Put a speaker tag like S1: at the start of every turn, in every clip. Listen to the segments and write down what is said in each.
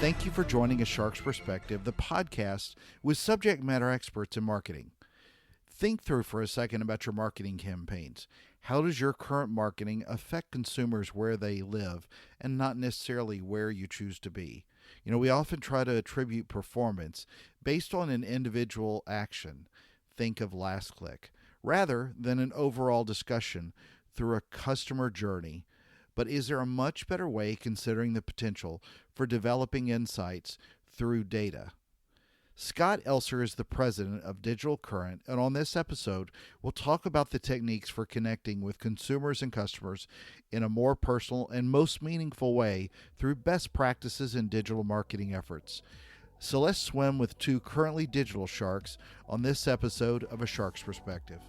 S1: Thank you for joining A Shark's Perspective, the podcast with subject matter experts in marketing. Think through for a second about your marketing campaigns. How does your current marketing affect consumers where they live and not necessarily where you choose to be? We often try to attribute performance based on an individual action. Think of last click, rather than an overall discussion through a customer journey. But is there a much better way considering the potential for developing insights through data? Scott Elser is the president of Digital Current, and on this episode, we'll talk about the techniques for connecting with consumers and customers in a more personal and most meaningful way through best practices in digital marketing efforts. So let's swim with two currently digital sharks on this episode of A Shark's Perspective.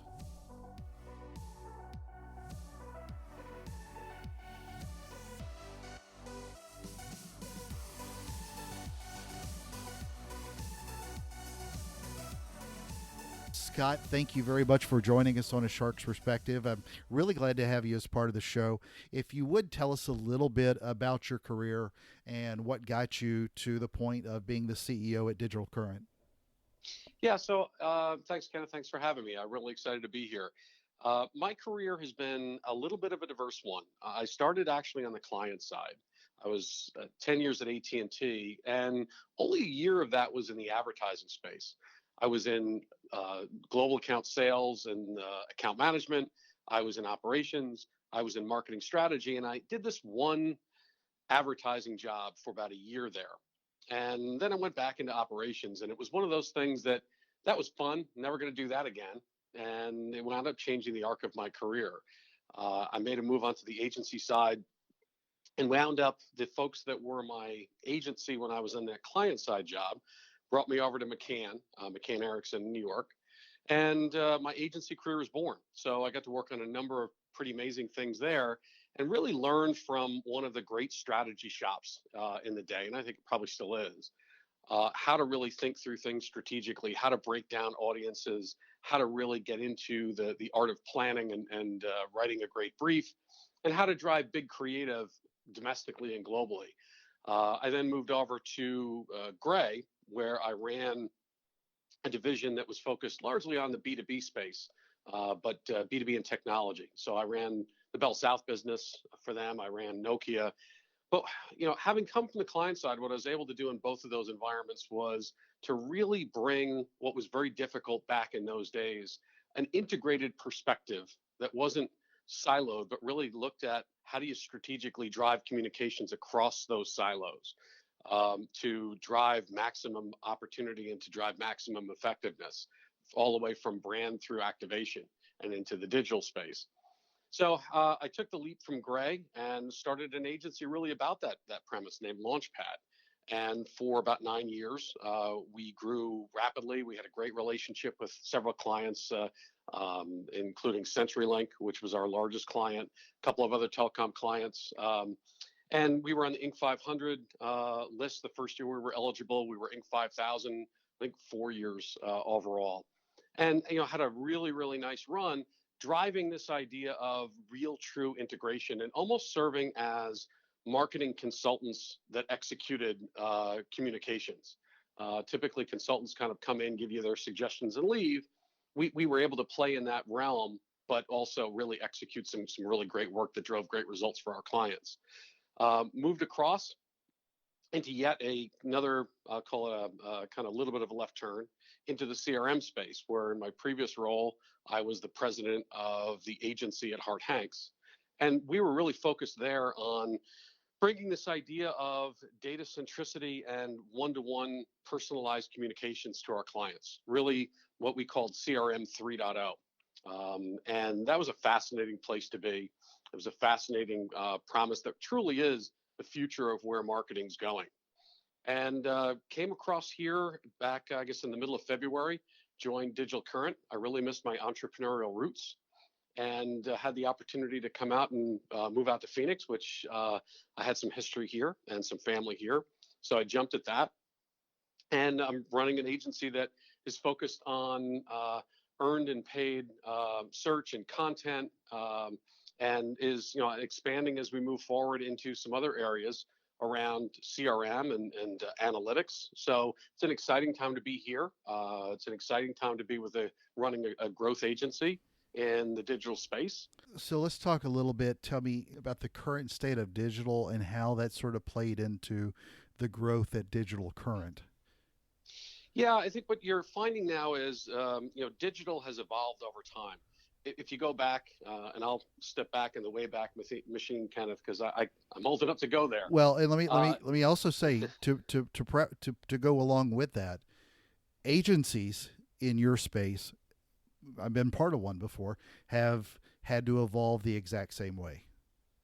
S1: Scott, thank you very much for joining us on A Shark's Perspective. I'm really glad to have you as part of the show. If you would tell us a little bit about your career and what got you to the point of being the CEO at Digital Current.
S2: Yeah, so thanks, Kenneth. Thanks for having me. I'm really excited to be here. My career has been a little bit of a diverse one. I started actually on the client side. I was 10 years at AT&T, and only a year of that was in the advertising space. I was in global account sales and account management. I was in operations. I was in marketing strategy, and I did this one advertising job for about a year there. And then I went back into operations, and it was one of those things that was fun. Never going to do that again. And it wound up changing the arc of my career. I made a move onto the agency side and wound up the folks that were my agency when I was on that client side job brought me over to McCann Erickson in New York. And my agency career was born. So I got to work on a number of pretty amazing things there and really learned from one of the great strategy shops in the day, and I think it probably still is, how to really think through things strategically, how to break down audiences, how to really get into the art of planning and writing a great brief, and how to drive big creative domestically and globally. I then moved over to Gray, where I ran a division that was focused largely on the B2B space, but B2B and technology. So I ran the Bell South business for them. I ran Nokia. But having come from the client side, what I was able to do in both of those environments was to really bring what was very difficult back in those days, an integrated perspective that wasn't siloed, but really looked at how do you strategically drive communications across those silos to drive maximum opportunity and to drive maximum effectiveness, all the way from brand through activation and into the digital space. So I took the leap from Gray and started an agency really about that premise named Launchpad. And for about 9 years, we grew rapidly. We had a great relationship with several clients, including CenturyLink, which was our largest client, a couple of other telecom clients. And we were on the Inc. 500 list the first year we were eligible. We were Inc. 5000, I think 4 years overall. And had a really, really nice run driving this idea of real true integration and almost serving as marketing consultants that executed communications. Typically consultants kind of come in, give you their suggestions and leave. We were able to play in that realm, but also really execute some really great work that drove great results for our clients. Moved across into yet another, I'll call it a kind of little bit of a left turn into the CRM space, where in my previous role, I was the president of the agency at Hart Hanks. And we were really focused there on bringing this idea of data centricity and one-to-one personalized communications to our clients, really what we called CRM 3.0. And that was a fascinating place to be. It was a fascinating promise that truly is the future of where marketing's going. And came across here back, I guess, in the middle of February, joined Digital Current. I really missed my entrepreneurial roots and had the opportunity to come out and move out to Phoenix, which I had some history here and some family here. So I jumped at that. And I'm running an agency that is focused on earned and paid search and content, and is expanding as we move forward into some other areas. around CRM and analytics. So it's an exciting time to be here. It's an exciting time to be running a growth agency in the digital space.
S1: So let's talk a little bit. Tell me about the current state of digital and how that sort of played into the growth at Digital Current.
S2: Yeah, I think what you're finding now is, digital has evolved over time. If you go back, and I'll step back in the way back machine, Kenneth, because I'm old enough to go there.
S1: Well, and let me let
S2: Uh,
S1: me let me also say to go along with that, agencies in your space, I've been part of one before, have had to evolve the exact same way.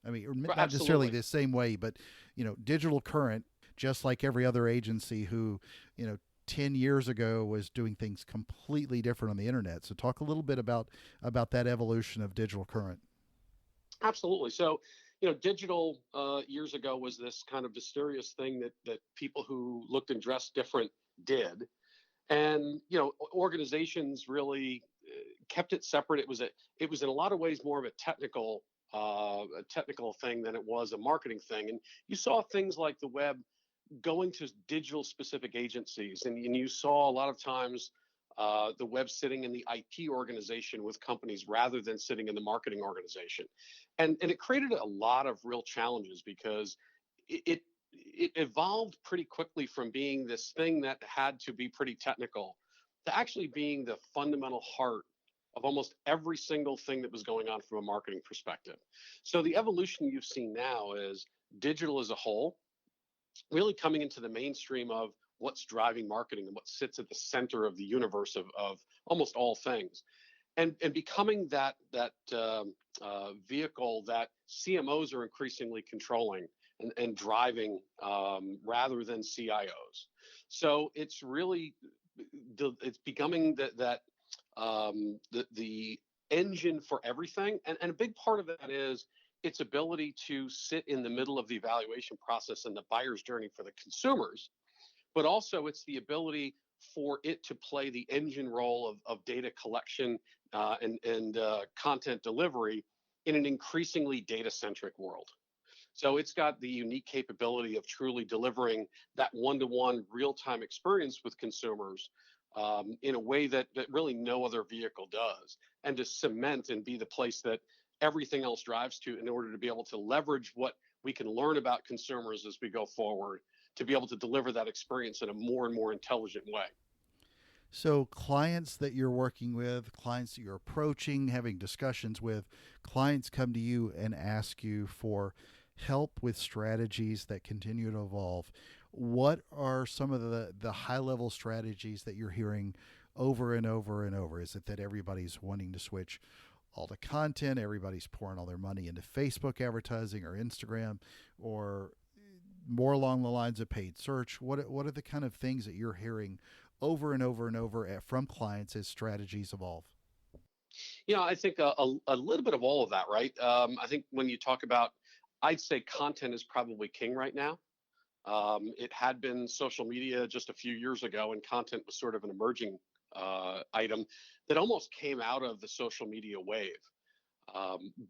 S1: I mean, not necessarily
S2: absolutely.
S1: the same way, but Digital Current, just like every other agency who, 10 years ago was doing things completely different on the internet. So talk a little bit about that evolution of Digital Current.
S2: Absolutely. So, digital years ago was this kind of mysterious thing that people who looked and dressed different did, and organizations really kept it separate. It was in a lot of ways more of a technical thing than it was a marketing thing. And you saw things like the web going to digital specific agencies, and you saw a lot of times the web sitting in the IT organization with companies rather than sitting in the marketing organization, and it created a lot of real challenges because it evolved pretty quickly from being this thing that had to be pretty technical to actually being the fundamental heart of almost every single thing that was going on from a marketing perspective. So the evolution you've seen now is digital as a whole really coming into the mainstream of what's driving marketing and what sits at the center of the universe of almost all things, and becoming that vehicle that CMOs are increasingly controlling and driving, rather than CIOs. So it's really it's becoming the engine for everything, and a big part of that is its ability to sit in the middle of the evaluation process and the buyer's journey for the consumers, but also it's the ability for it to play the engine role of data collection, and content delivery in an increasingly data centric world. So it's got the unique capability of truly delivering that one-to-one real-time experience with consumers, in a way that really no other vehicle does, and to cement and be the place that everything else drives to in order to be able to leverage what we can learn about consumers as we go forward to be able to deliver that experience in a more and more intelligent way.
S1: So, clients that you're working with, clients that you're approaching, having discussions with, clients come to you and ask you for help with strategies that continue to evolve. What are some of the high level strategies that you're hearing over and over and over? Is it that everybody's wanting to switch all the content, everybody's pouring all their money into Facebook advertising or Instagram, or more along the lines of paid search? What are the kind of things that you're hearing over and over and over from clients as strategies evolve?
S2: I think a little bit of all of that, right? I think when you talk about, I'd say content is probably king right now. It had been social media just a few years ago, and content was sort of an emerging item that almost came out of the social media wave.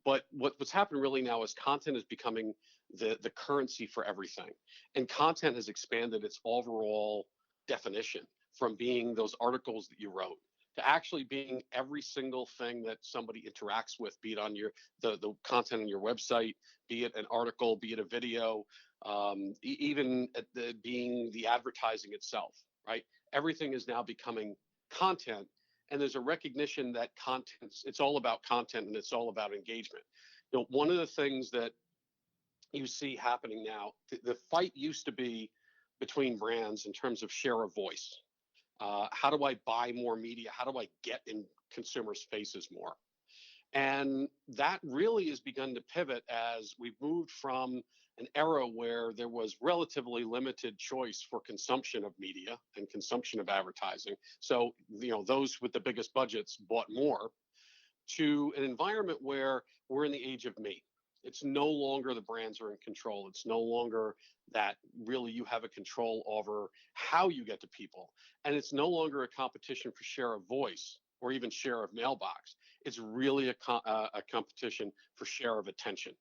S2: But what's happened really now is content is becoming the currency for everything, and content has expanded its overall definition from being those articles that you wrote to actually being every single thing that somebody interacts with, be it on the content on your website, be it an article, be it a video, even at being the advertising itself, right? Everything is now becoming content, and there's a recognition that content, it's all about content and it's all about engagement. One of the things that you see happening now, the fight used to be between brands in terms of share of voice. How do I buy more media? How do I get in consumers' faces more? And that really has begun to pivot as we've moved from an era where there was relatively limited choice for consumption of media and consumption of advertising. So, those with the biggest budgets bought more, to an environment where we're in the age of me. It's no longer the brands are in control. It's no longer that really you have a control over how you get to people. And it's no longer a competition for share of voice or even share of mailbox. It's really a competition for share of attention.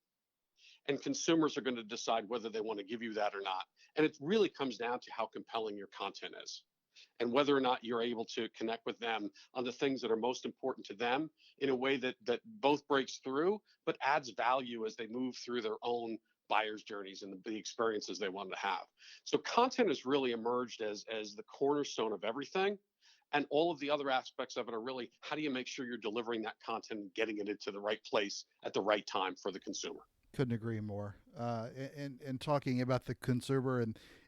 S2: And consumers are going to decide whether they want to give you that or not. And it really comes down to how compelling your content is and whether or not you're able to connect with them on the things that are most important to them in a way that both breaks through but adds value as they move through their own buyer's journeys and the experiences they want to have. So content has really emerged as the cornerstone of everything. And all of the other aspects of it are really, how do you make sure you're delivering that content and getting it into the right place at the right time for the consumer?
S1: Couldn't agree more. And talking about the consumer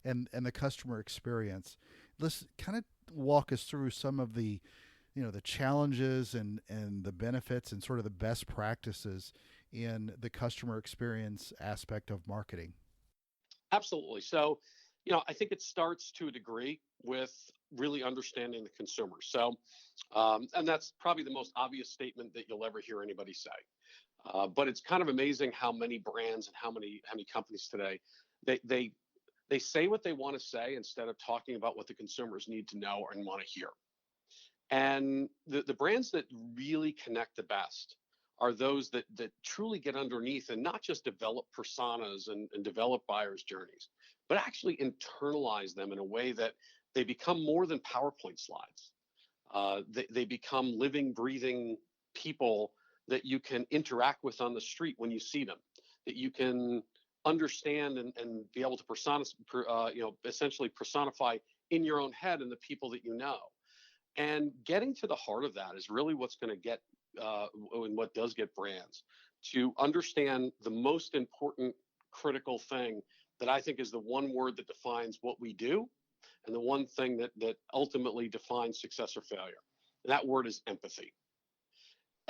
S1: and the customer experience, let's kind of walk us through some of the, the challenges and the benefits and sort of the best practices in the customer experience aspect of marketing.
S2: Absolutely. So, I think it starts to a degree with really understanding the consumer. So, and that's probably the most obvious statement that you'll ever hear anybody say. But it's kind of amazing how many brands and how many companies today they say what they want to say instead of talking about what the consumers need to know and want to hear. And the brands that really connect the best are those that truly get underneath and not just develop personas and develop buyers' journeys, but actually internalize them in a way that they become more than PowerPoint slides. They become living, breathing people that you can interact with on the street when you see them, that you can understand and be able to essentially personify in your own head and the people that you know. And getting to the heart of that is really what's going to get and what does get brands to understand the most important critical thing that I think is the one word that defines what we do and the one thing that ultimately defines success or failure. And that word is empathy.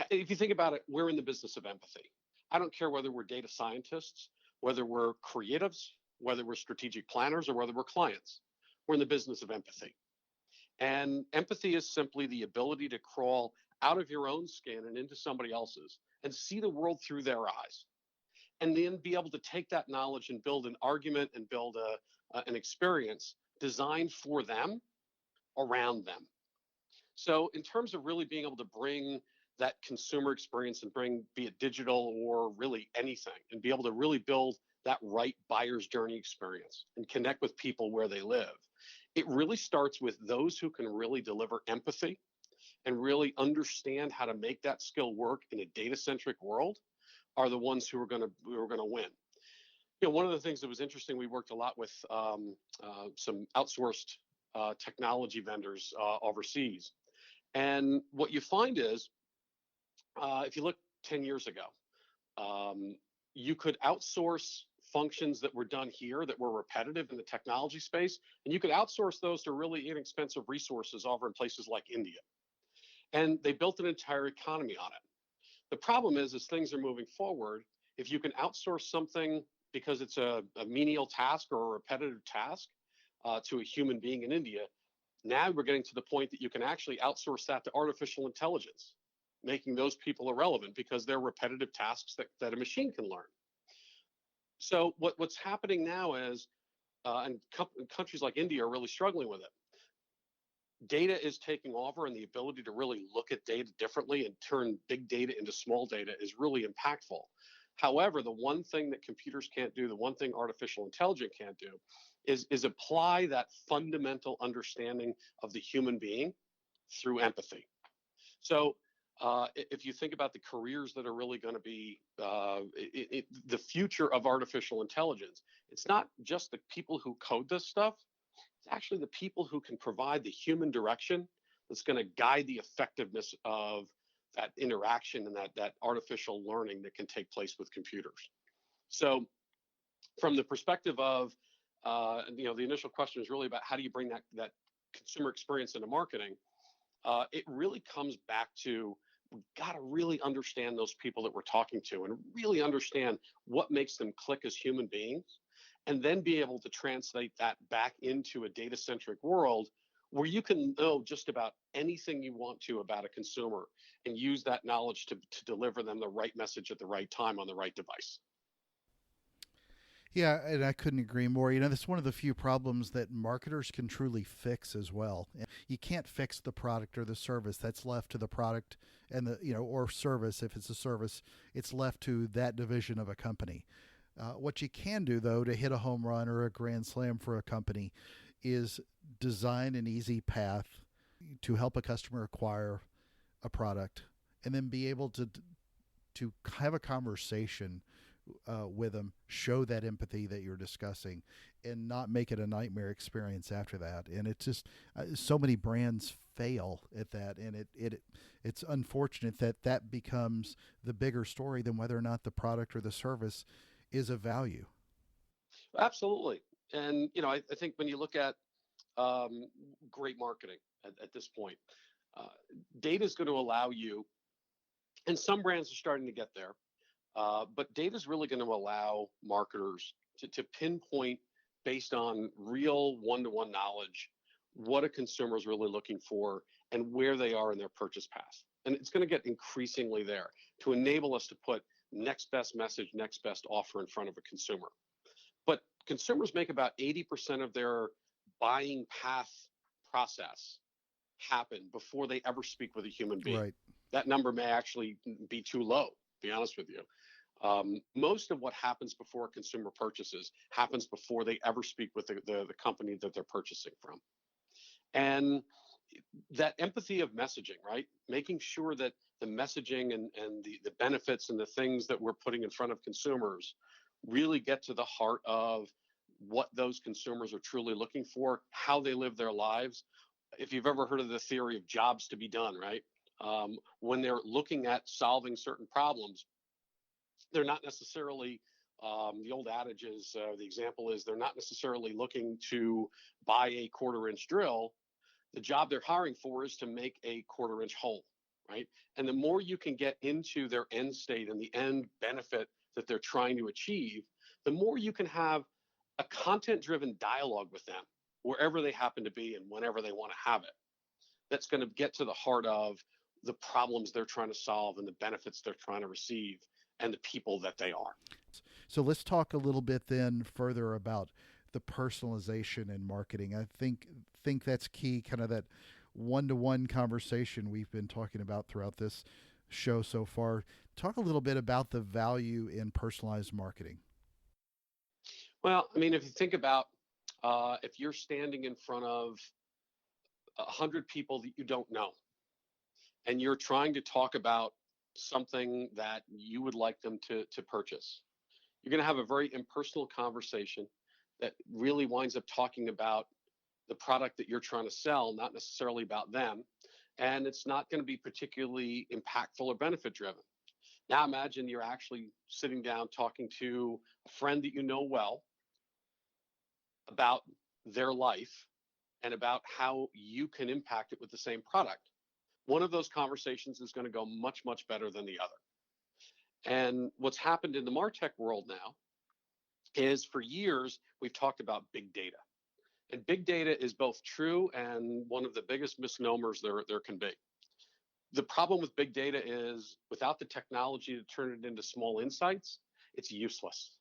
S2: If you think about it, we're in the business of empathy. I don't care whether we're data scientists, whether we're creatives, whether we're strategic planners, or whether we're clients. We're in the business of empathy. And empathy is simply the ability to crawl out of your own skin and into somebody else's and see the world through their eyes. And then be able to take that knowledge and build an argument and build an experience designed for them, around them. So in terms of really being able to bring that consumer experience and bring, be it digital or really anything, and be able to really build that right buyer's journey experience and connect with people where they live, it really starts with those who can really deliver empathy and really understand how to make that skill work in a data-centric world are the ones who are going to win. One of the things that was interesting, we worked a lot with some outsourced technology vendors overseas. And what you find is, if you look 10 years ago, you could outsource functions that were done here that were repetitive in the technology space, and you could outsource those to really inexpensive resources over in places like India. And they built an entire economy on it. The problem is, as things are moving forward, if you can outsource something because it's a menial task or a repetitive task to a human being in India, now we're getting to the point that you can actually outsource that to artificial intelligence, making those people irrelevant because they're repetitive tasks that a machine can learn. So what's happening now is, and countries like India are really struggling with it. Data is taking over, and the ability to really look at data differently and turn big data into small data is really impactful. However, the one thing that computers can't do, the one thing artificial intelligence can't do, is apply that fundamental understanding of the human being through empathy. So if you think about the careers that are really going to be the future of artificial intelligence, it's not just the people who code this stuff. It's actually the people who can provide the human direction that's going to guide the effectiveness of that interaction and that artificial learning that can take place with computers. So from the perspective of, the initial question is really about how do you bring that consumer experience into marketing? It really comes back to, we've got to really understand those people that we're talking to and really understand what makes them click as human beings, and then be able to translate that back into a data-centric world where you can know just about anything you want to about a consumer and use that knowledge to deliver them the right message at the right time on the right device.
S1: Yeah, and I couldn't agree more. That's one of the few problems that marketers can truly fix as well. You can't fix the product or the service. That's left to the product and or service. If it's a service, it's left to that division of a company. What you can do, though, to hit a home run or a grand slam for a company is design an easy path to help a customer acquire a product and then be able to have a conversation with them, show that empathy that you're discussing, and not make it a nightmare experience after that. And it's just so many brands fail at that, and it's unfortunate that that becomes the bigger story than whether or not the product or the service is of value.
S2: Absolutely. And I think when you look at um, great marketing at this point, uh, data is going to allow you, and some brands are starting to get there. But data is really going to allow marketers to pinpoint based on real one-to-one knowledge what a consumer is really looking for and where they are in their purchase path. And it's going to get increasingly there to enable us to put next best message, next best offer in front of a consumer. But consumers make about 80% of their buying path process happen before they ever speak with a human being.
S1: Right.
S2: That number may actually be too low, to be honest with you. Most of what happens before a consumer purchases happens before they ever speak with the company that they're purchasing from. And that empathy of messaging, right? Making sure that the messaging and the benefits and the things that we're putting in front of consumers really get to the heart of what those consumers are truly looking for, how they live their lives. If you've ever heard of the theory of jobs to be done, right? When they're looking at solving certain problems, they're not necessarily the old adage is the example is they're not necessarily looking to buy a quarter-inch drill. The job they're hiring for is to make a quarter-inch hole, right? And the more you can get into their end state and the end benefit that they're trying to achieve, the more you can have a content-driven dialogue with them wherever they happen to be and whenever they want to have it. That's going to get to the heart of the problems they're trying to solve and the benefits they're trying to receive and the people that they are.
S1: So let's talk a little bit then further about the personalization in marketing. I think that's key, kind of that one-to-one conversation we've been talking about throughout this show so far. Talk a little bit about the value in personalized marketing.
S2: Well, I mean, if you think about if you're standing in front of 100 people that you don't know and you're trying to talk about something that you would like them to purchase, you're going to have a very impersonal conversation that really winds up talking about the product that you're trying to sell, not necessarily about them. And it's not going to be particularly impactful or benefit driven. Now imagine you're actually sitting down talking to a friend that you know well about their life and about how you can impact it with the same product. One of those conversations is going to go much, much better than the other. And what's happened in the MarTech world now is for years, we've talked about big data. And big data is both true and one of the biggest misnomers there can be. The problem with big data is without the technology to turn it into small insights, it's useless.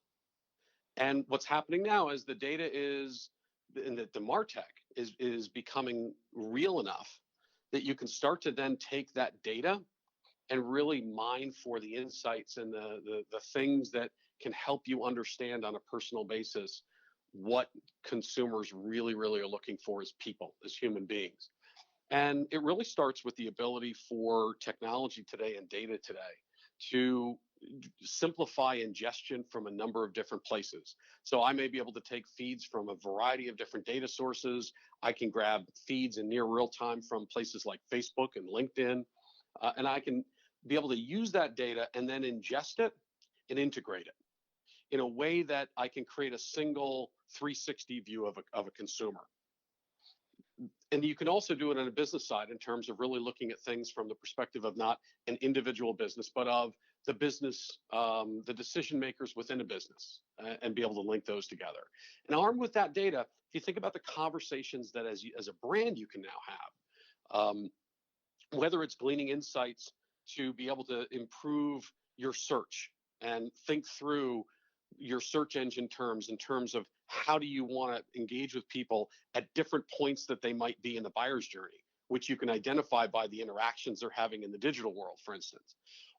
S2: And what's happening now is the data is, and the MarTech is becoming real enough that you can start to then take that data and really mine for the insights and the things that can help you understand on a personal basis what consumers really, really are looking for as people, as human beings. And it really starts with the ability for technology today and data today to simplify ingestion from a number of different places. So I may be able to take feeds from a variety of different data sources. I can grab feeds in near real time from places like Facebook and LinkedIn, and I can be able to use that data and then ingest it and integrate it in a way that I can create a single 360 view of a consumer. And you can also do it on a business side in terms of really looking at things from the perspective of not an individual business, but of the business, the decision makers within a business, and be able to link those together. And armed with that data, if you think about the conversations that as a brand you can now have, whether it's gleaning insights to be able to improve your search and think through your search engine terms in terms of how do you want to engage with people at different points that they might be in the buyer's journey, which you can identify by the interactions they're having in the digital world, for instance,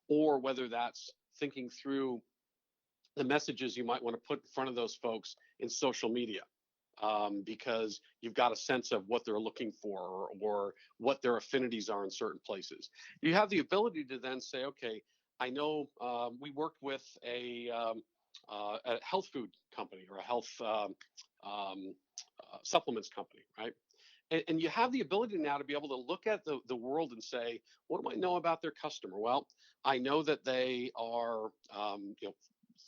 S2: or whether that's thinking through the messages you might want to put in front of those folks in social media, because you've got a sense of what they're looking for, or what their affinities are in certain places. You have the ability to then say, okay, I know we worked with a health food company, or a health um, supplements company, right? And you have the ability now to be able to look at the world and say, what do I know about their customer? Well, I know that they are,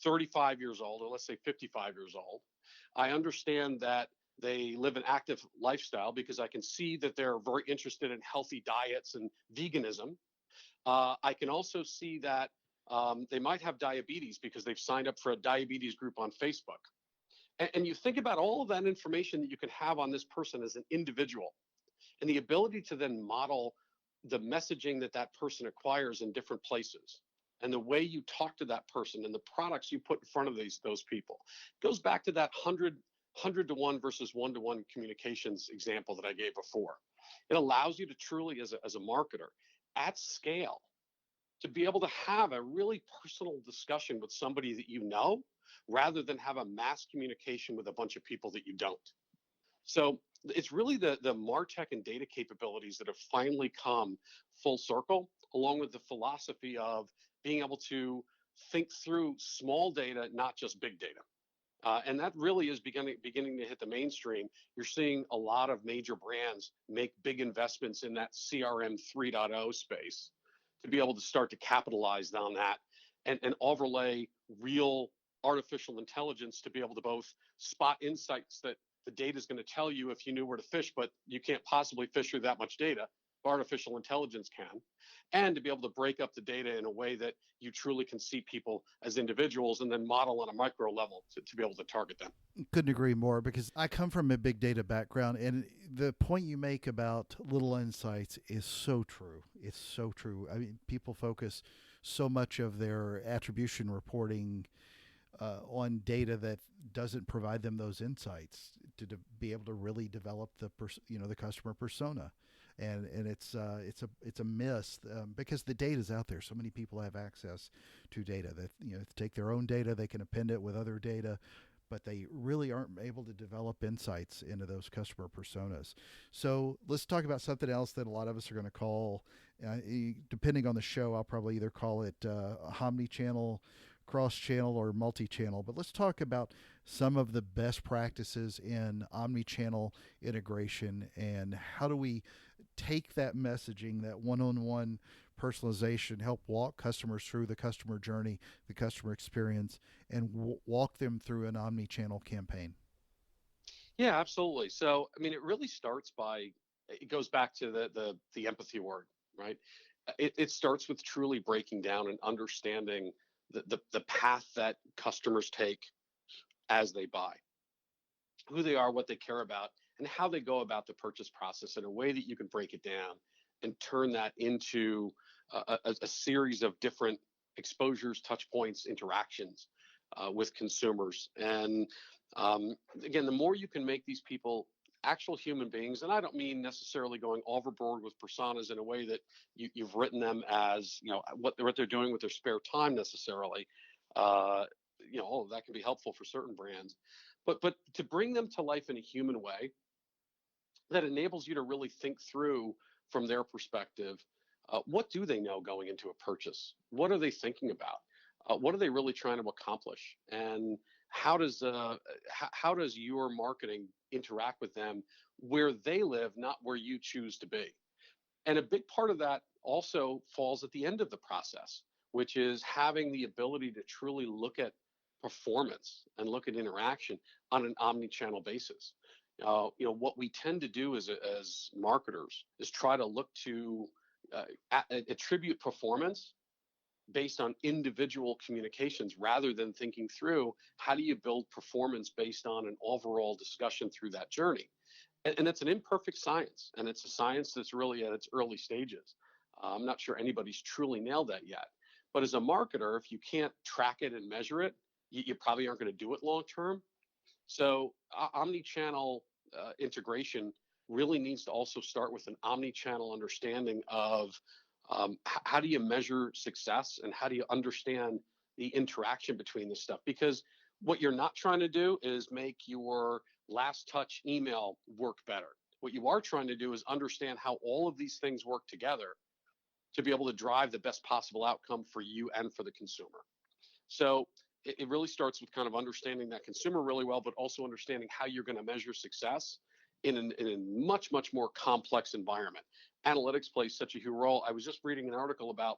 S2: 35 years old, or let's say 55 years old. I understand that they live an active lifestyle because I can see that they're very interested in healthy diets and veganism. I can also see that they might have diabetes because they've signed up for a diabetes group on Facebook. And you think about all of that information that you can have on this person as an individual, and the ability to then model the messaging that that person acquires in different places, and the way you talk to that person, and the products you put in front of those people. It goes back to that 100 to 1 versus 1-to-1 communications example that I gave before. It allows you to truly, as a marketer, at scale, to be able to have a really personal discussion with somebody that you know, rather than have a mass communication with a bunch of people that you don't. So it's really the MarTech and data capabilities that have finally come full circle, along with the philosophy of being able to think through small data, not just big data. And that really is beginning to hit the mainstream. You're seeing a lot of major brands make big investments in that CRM 3.0 space, to be able to start to capitalize on that, and overlay real artificial intelligence to be able to both spot insights that the data is going to tell you if you knew where to fish, but you can't possibly fish through that much data. Artificial intelligence can, and to be able to break up the data in a way that you truly can see people as individuals, and then model on a micro level to be able to target them.
S1: Couldn't agree more, because I come from a big data background, and the point you make about little insights is so true. It's so true. I mean, people focus so much of their attribution reporting on data that doesn't provide them those insights be able to really develop the customer persona, and it's a miss, because the data is out there. So many people have access to data that take their own data, they can append it with other data, but they really aren't able to develop insights into those customer personas. So let's talk about something else that a lot of us are going to call, depending on the show, I'll probably either call it omni-channel, cross-channel, or multi-channel. But let's talk about some of the best practices in omni-channel integration, and how do we take that messaging, that one-on-one personalization, help walk customers through the customer journey, the customer experience, and walk them through an omni-channel campaign.
S2: Yeah, absolutely. So, I mean, it really starts by, it goes back to the empathy word, right? It starts with truly breaking down and understanding the path that customers take as they buy, who they are, what they care about, and how they go about the purchase process in a way that you can break it down and turn that into a series of different exposures, touch points, interactions with consumers. And again, the more you can make these people actual human beings, and I don't mean necessarily going overboard with personas in a way that you've written them as, what they're doing with their spare time necessarily. That can be helpful for certain brands, but to bring them to life in a human way that enables you to really think through from their perspective, what do they know going into a purchase? What are they thinking about? What are they really trying to accomplish? And how does your marketing interact with them where they live, not where you choose to be? And a big part of that also falls at the end of the process, which is having the ability to truly look at performance and look at interaction on an omni-channel basis. What we tend to do as marketers is try to look to attribute performance based on individual communications, rather than thinking through how do you build performance based on an overall discussion through that journey. And it's an imperfect science, and it's a science that's really at its early stages. I'm not sure anybody's truly nailed that yet. But as a marketer, if you can't track it and measure it, you probably aren't going to do it long term. So omni-channel integration really needs to also start with an omni-channel understanding of how do you measure success, and how do you understand the interaction between this stuff, because what you're not trying to do is make your last touch email work better. What you are trying to do is understand how all of these things work together to be able to drive the best possible outcome for you and for the consumer. So it really starts with kind of understanding that consumer really well, but also understanding how you're going to measure success in a much, much more complex environment. Analytics plays such a huge role. I was just reading an article about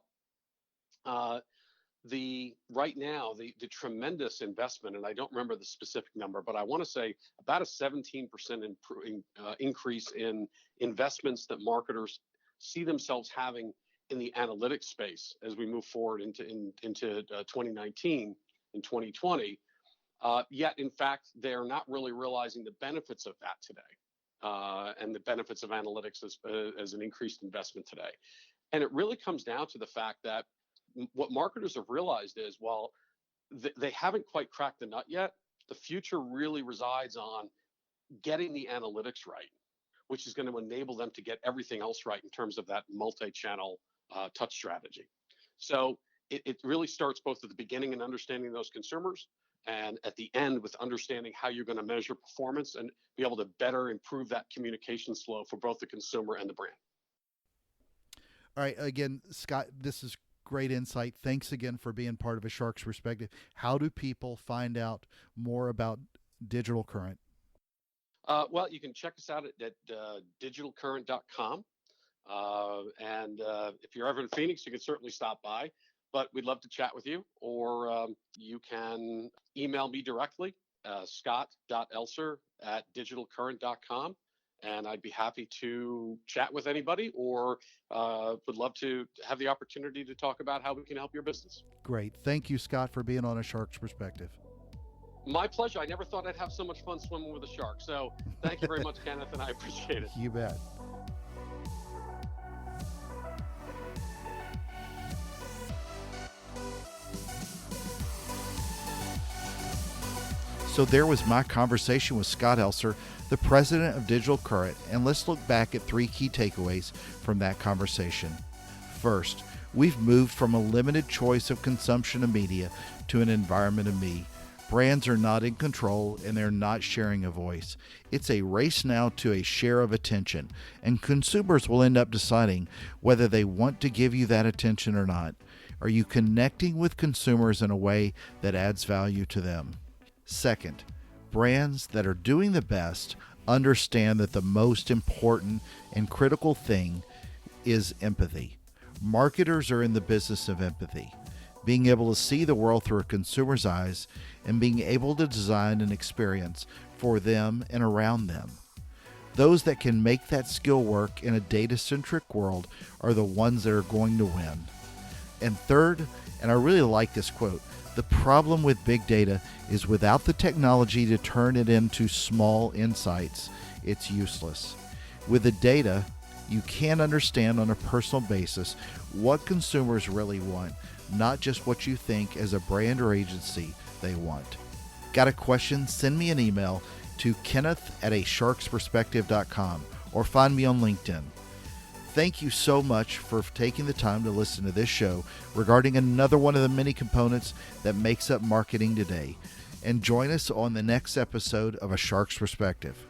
S2: right now the tremendous investment, and I don't remember the specific number, but I want to say about a 17% increase in investments that marketers see themselves having in the analytics space as we move forward into 2019 and 2020. Yet, in fact, they're not really realizing the benefits of that today, and the benefits of analytics as an increased investment today. And it really comes down to the fact that what marketers have realized is, while they haven't quite cracked the nut yet, the future really resides on getting the analytics right, which is going to enable them to get everything else right in terms of that multi-channel touch strategy. So it really starts both at the beginning in understanding those consumers, and at the end with understanding how you're going to measure performance and be able to better improve that communications flow for both the consumer and the brand.
S1: All right. Again, Scott, this is great insight. Thanks again for being part of A Shark's Perspective. How do people find out more about Digital Current?
S2: Well, you can check us out at digitalcurrent.com. And if you're ever in Phoenix, you can certainly stop by. But we'd love to chat with you, or you can email me directly, scott.elser@digitalcurrent.com. And I'd be happy to chat with anybody, or would love to have the opportunity to talk about how we can help your business.
S1: Great. Thank you, Scott, for being on A Shark's Perspective.
S2: My pleasure. I never thought I'd have so much fun swimming with a shark. So thank you very much, Kenneth, and I appreciate it.
S1: You bet. So there was my conversation with Scott Elser, the president of Digital Current, and let's look back at 3 key takeaways from that conversation. First, we've moved from a limited choice of consumption of media to an environment of me. Brands are not in control and they're not sharing a voice. It's a race now to a share of attention, and consumers will end up deciding whether they want to give you that attention or not. Are you connecting with consumers in a way that adds value to them? Second, brands that are doing the best understand that the most important and critical thing is empathy. Marketers are in the business of empathy, being able to see the world through a consumer's eyes and being able to design an experience for them and around them. Those that can make that skill work in a data-centric world are the ones that are going to win. And third, and I really like this quote, the problem with big data is without the technology to turn it into small insights, it's useless. With the data, you can understand on a personal basis what consumers really want, not just what you think as a brand or agency they want. Got a question? Send me an email to kenneth@asharksperspective.com or find me on LinkedIn. Thank you so much for taking the time to listen to this show regarding another one of the many components that makes up marketing today. And join us on the next episode of A Shark's Perspective.